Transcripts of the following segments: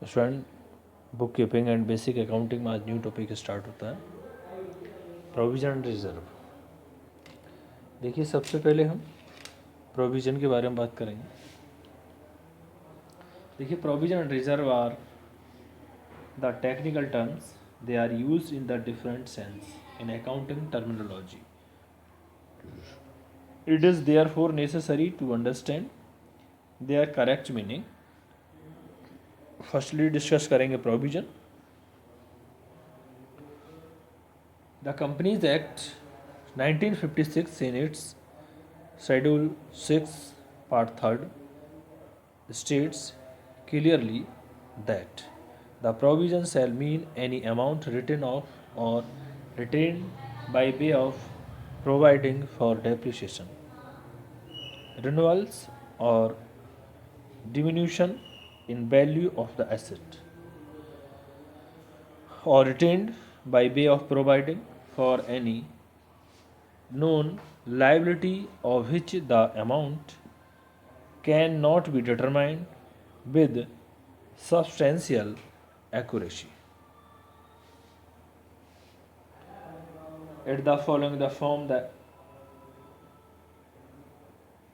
Student, book keeping and basic accounting में आज new topic start होता है, प्रोविजन एंड रिजर्व। देखिए, सबसे पहले हम प्रोविजन के बारे में बात करेंगे। देखिए, provision and reserve are the technical terms, they are used in the different sense in accounting terminology. It is therefore necessary to understand their correct meaning. Firstly discuss करेंगे provision. The companies act 1956 in its Schedule 6 Part 3 states clearly that the provision shall mean any amount written off or retained by way of providing for depreciation, renewals, or diminution in value of the asset, or retained by way of providing for any known liability of which the amount cannot be determined with substantial accuracy. At the following the form the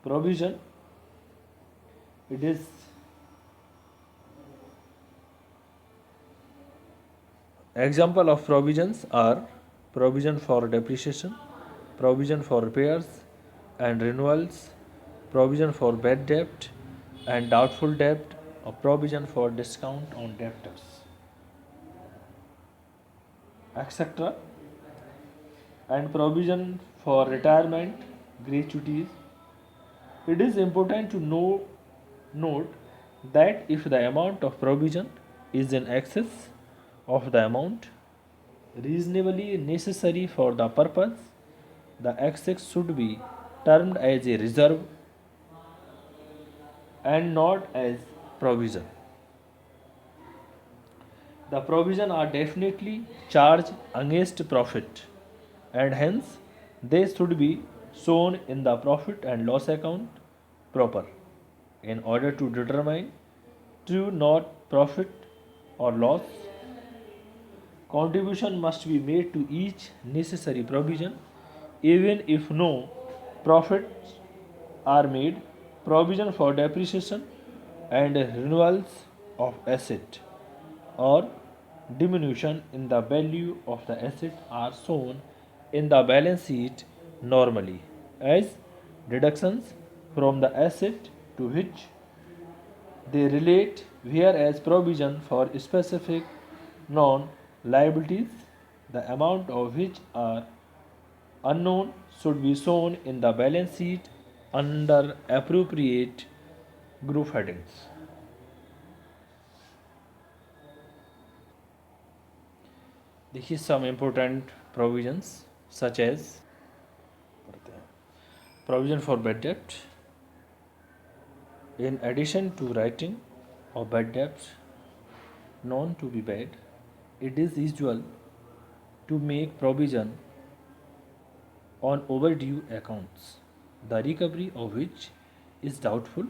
provision, it is example of provisions are provision for depreciation, provision for repairs and renewals, provision for bad debt and doubtful debt, or provision for discount on debtors, etc., and provision for retirement gratuities. It is important to note that if the amount of provision is in excess of the amount reasonably necessary for the purpose, the excess should be termed as a reserve and not as provision. The provision are definitely charged against profit, and hence they should be shown in the profit and loss account proper in order to determine true not profit or loss. Contribution must be made to each necessary provision even if no profits are made. Provision for depreciation and renewals of asset or diminution in the value of the asset are shown in the balance sheet normally as deductions from the asset to which they relate, whereas provision for specific non liabilities, the amount of which are unknown, should be shown in the balance sheet under appropriate group headings. देखिए, some important provisions such as provision for bad debt. In addition to writing of bad debts known to be bad, it is usual to make provision on overdue accounts, the recovery of which is doubtful.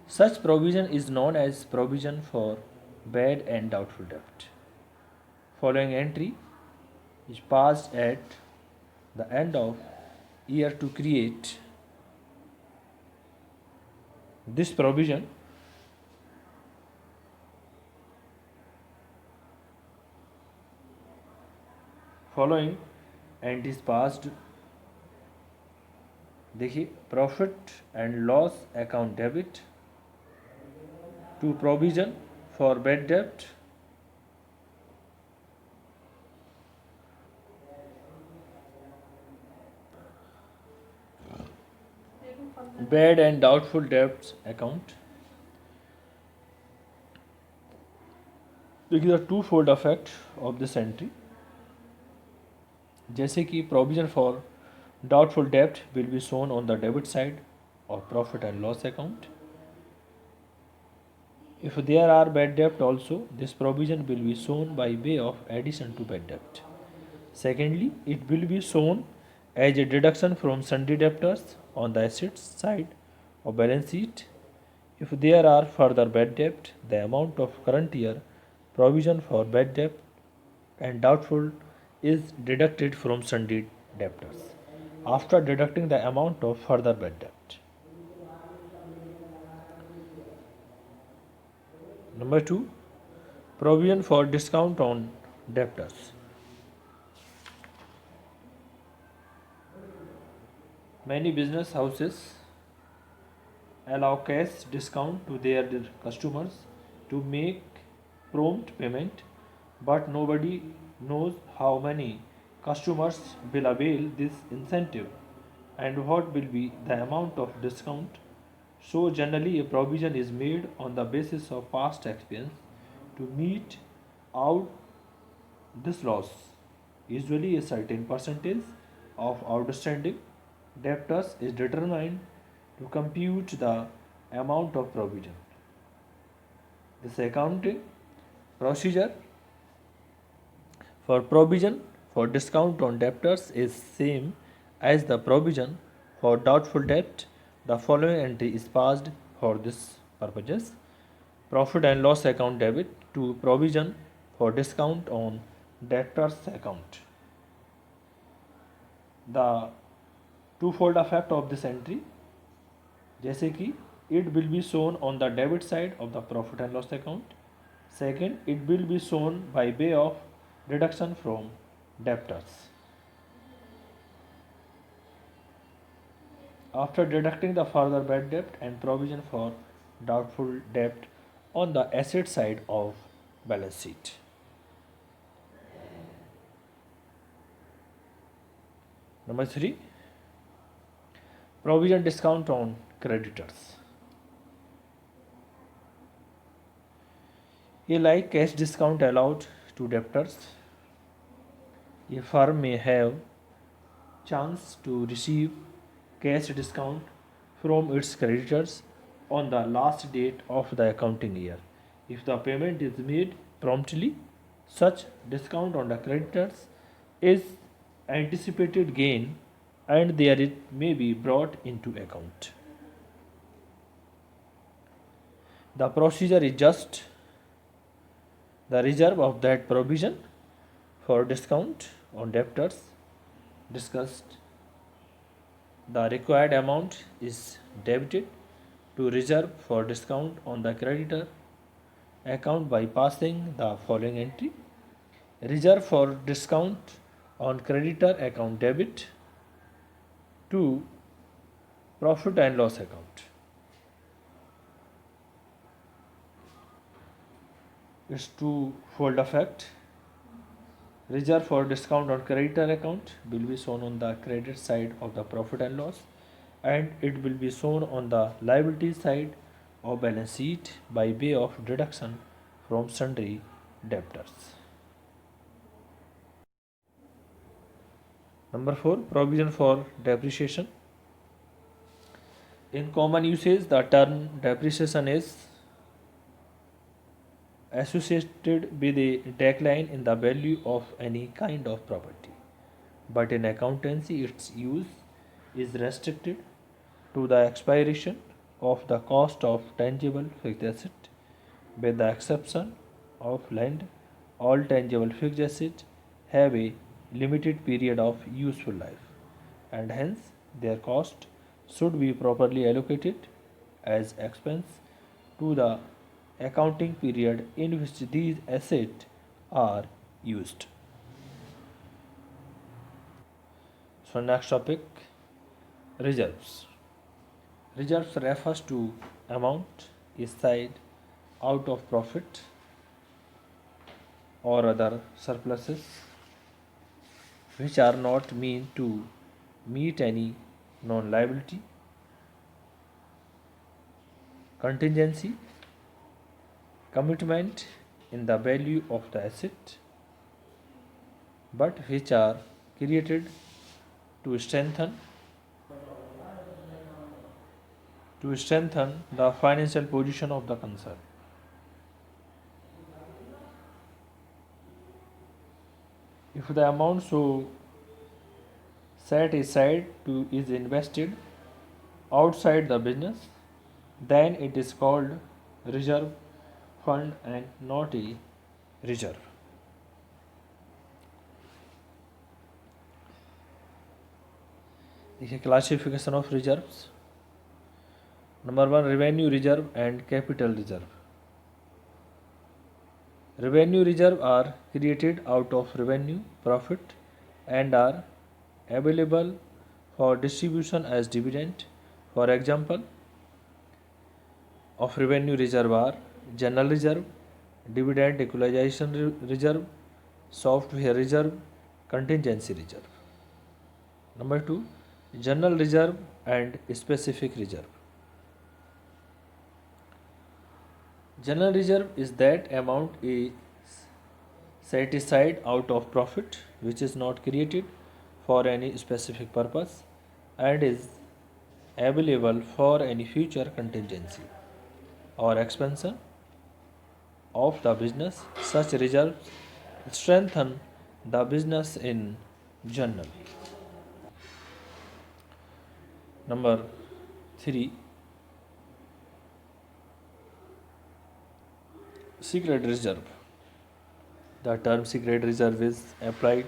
Such provision is known as provision for bad and doubtful debt. Following entry is passed at the end of year to create this provision. Following and is passed, देखिए, profit and loss account debit to provision for bad डेब्ट, bad and doubtful debts account. देखिए, the twofold effect of this entry, जैसे कि provision for doubtful debt will be shown on the debit side of profit and loss account. If there are bad debt also, this provision will be shown by way of addition to bad debt. Secondly, it will be shown as a deduction from sundry debtors on the assets side of balance sheet If there are further bad debt, the amount of current year provision for bad debt and doubtful is deducted from sundry debtors after deducting the amount of further bad debt. Number 2, provision for discount on debtors. Many business houses allow cash discount to their customers to make prompt payment, but nobody knows how many customers will avail this incentive and what will be the amount of discount. So generally a provision is made on the basis of past experience to meet out this loss. Usually a certain percentage of outstanding debtors is determined to compute the amount of provision. This accounting procedure for provision for discount on debtors is same as the provision for doubtful debt. The following entry is passed for this purposes. Profit and loss account debit to provision for discount on debtors account. The twofold effect of this entry, जैसे कि it will be shown on the debit side of the profit and loss account. Second, it will be shown by way of deduction from debtors. After deducting the further bad debt and provision for doubtful debt on the asset side of balance sheet. Number 3, provision discount on creditors. A like cash discount allowed to debtors, a firm may have chance to receive cash discount from its creditors on the last date of the accounting year. If the payment is made promptly, such discount on the creditors is anticipated gain and there it may be brought into account. The procedure is just the reserve of that provision for discount on debtors discussed. The required amount is debited to reserve for discount on the creditor account by passing the following entry. Reserve for discount on creditor account debit to profit and loss account. Its twofold effect. Reserve for discount on creditor account will be shown on the credit side of the profit and loss, and it will be shown on the liability side of balance sheet by way of deduction from sundry debtors. Number 4, provision for depreciation. In common usage, the term depreciation is associated with a decline in the value of any kind of property, but in accountancy its use is restricted to the expiration of the cost of tangible fixed asset. With the exception of land, all tangible fixed assets have a limited period of useful life, and hence their cost should be properly allocated as expense to the accounting period in which these assets are used. So next topic, reserves. Reserves refers to amount aside out of profit or other surpluses which are not meant to meet any non-liability, contingency, commitment in the value of the asset, but which are created to strengthen the financial position of the concern. If the amount so set aside to is invested outside the business, then it is called reserve fund and not a reserve. देखिए classification of reserves. Number 1 revenue reserve and capital reserve. Revenue reserve are created out of revenue profit and are available for distribution as dividend. For example, of revenue reserve are general reserve, dividend equalization reserve, software reserve, contingency reserve. Number 2, general reserve and specific reserve. General reserve is that amount is set aside out of profit which is not created for any specific purpose and is available for any future contingency or expansion of the business. Such reserves strengthen the business in general. Number 3, secret reserve. The term secret reserve is applied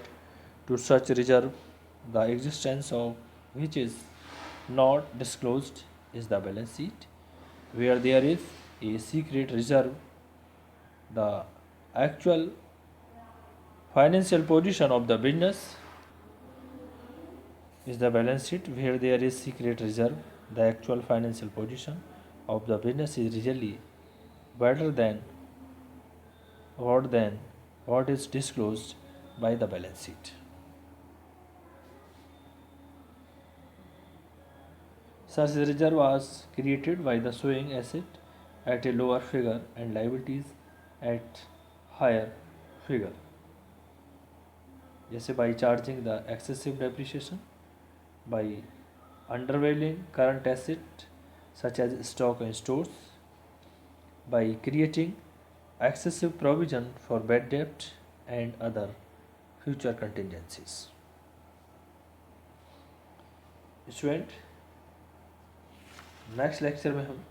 to such reserve the existence of which is not disclosed is the balance sheet. Where there is a secret reserve, the actual financial position of the business is the balance sheet. Where there is secret reserve, the actual financial position of the business is really better than what is disclosed by the balance sheet. Such reserve was created by the showing asset at a lower figure and liabilities at higher figure. जैसे by charging the excessive depreciation, by undervaluing current asset such as stock and stores, by creating excessive provision for bad debt and other future contingencies. Student, next lecture में हम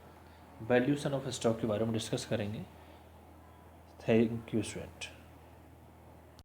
valuation of stock के बारे में discuss करेंगे. Thank you student.